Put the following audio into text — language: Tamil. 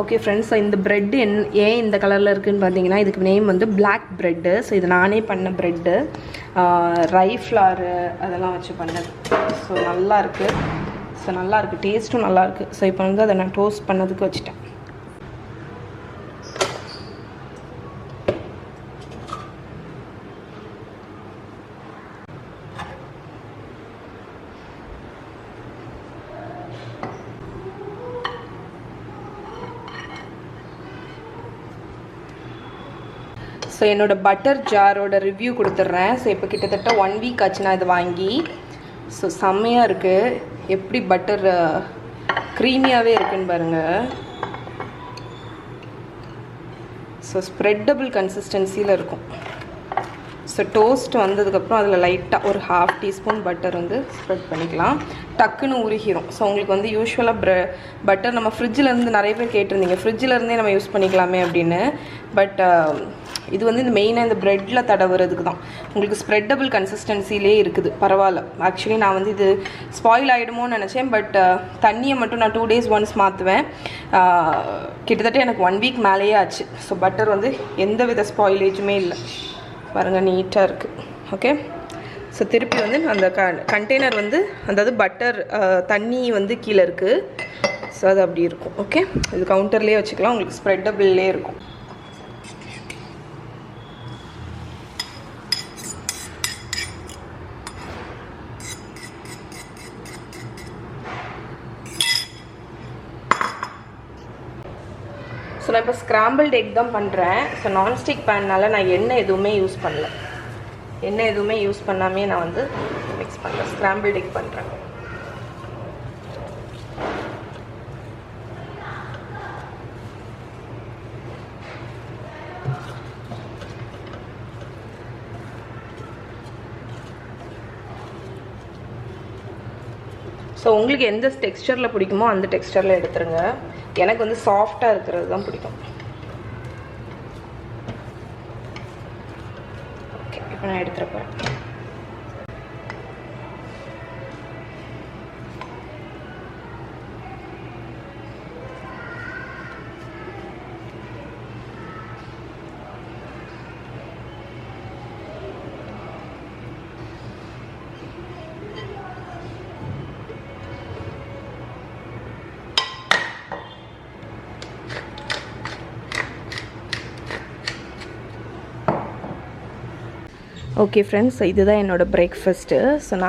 ஓகே ஃப்ரெண்ட்ஸ், ஸோ இந்த ப்ரெட் ஏன் இந்த கலரில் இருக்குதுன்னு பார்த்தீங்கன்னா, இதுக்கு நேம் வந்து பிளாக் ப்ரெட்டு. ஸோ இது நானே பண்ண ப்ரெட்டு, ரை ஃப்ளாரு அதெல்லாம் வச்சு பண்ணது. ஸோ நல்லாயிருக்கு. ஸோ நல்லாயிருக்கு, டேஸ்ட்டும் நல்லாயிருக்கு. ஸோ இப்போ வந்து அதை நான் டோஸ்ட் பண்ணதுக்கு வச்சுட்டேன். ஸோ என்னோடய பட்டர் ஜாரோட ரிவ்யூ கொடுத்துட்றேன். ஸோ இப்போ கிட்டத்தட்ட 1 வீக் ஆச்சு நான் இதை வாங்கி. ஸோ செம்மையாக இருக்குது. எப்படி பட்டர் க்ரீமியாகவே இருக்குன்னு பாருங்கள். ஸோ ஸ்ப்ரெட்டபிள் கன்சிஸ்டன்சியில் இருக்கும். ஸோ டோஸ்ட் வந்ததுக்கப்புறம் அதில் லைட்டாக ஒரு 1/2 டீஸ்பூன் பட்டர் வந்து ஸ்ப்ரெட் பண்ணிக்கலாம். டக்குன்னு உருகிரும். ஸோ உங்களுக்கு வந்து யூஸ்வலாக பட்டர் நம்ம ஃப்ரிட்ஜிலேருந்து நிறைய பேர் கேட்டிருந்தீங்க, ஃப்ரிட்ஜிலேருந்தே நம்ம யூஸ் பண்ணிக்கலாமே அப்படின்னு. பட் இது வந்து இந்த மெயினாக இந்த ப்ரெட்டில் தடவுறதுக்கு தான். உங்களுக்கு ஸ்ப்ரெட்டபிள் கன்சிஸ்டன்சிலே இருக்குது, பரவாயில்ல. ஆக்சுவலி நான் வந்து இது ஸ்பாயில் ஆகிடுமோன்னு நினச்சேன். பட் தண்ணியை மட்டும் நான் 2 days once மாற்றுவேன். கிட்டத்தட்ட எனக்கு 1 வீக் மேலேயே ஆச்சு. ஸோ பட்டர் வந்து எந்த வித ஸ்பாயிலேஜுமே இல்லை. பாருங்கள், நீட்டாக இருக்குது. ஓகே, ஸோ திருப்பி வந்து அந்த கண்டெய்னர் வந்து அதாவது பட்டர் தண்ணி வந்து கீழே இருக்குது. ஸோ அது அப்படி இருக்கும். ஓகே, இது கவுண்டர்லேயே வச்சுக்கலாம், உங்களுக்கு ஸ்ப்ரெட்டபிள்லே இருக்கும். ஸோ நான் இப்போ ஸ்க்ராம்பிள்ட் எக் தான் பண்ணுறேன். ஸோ நான்ஸ்டிக் பேன்னால் நான் எண்ணெய் எதுவுமே யூஸ் பண்ணல. எண்ணெய் எதுவுமே யூஸ் பண்ணாமே நான் வந்து மிக்ஸ் பண்ணுறேன், ஸ்க்ராம்பிள்ட் எக் பண்ணுறேன். ஸோ உங்களுக்கு எந்த டெக்ஸ்டரில் பிடிக்குமோ அந்த டெக்ஸ்டரில் எடுத்துருங்க. எனக்கு வந்து சாஃப்டாக இருக்கிறது தான் பிடிக்கும். ஓகே, இப்போ நான் எடுத்துருப்பேன். ஓகே ஃப்ரெண்ட்ஸ், இதுதான் என்னோடய பிரேக்ஃபாஸ்ட்டு. ஸோ நான்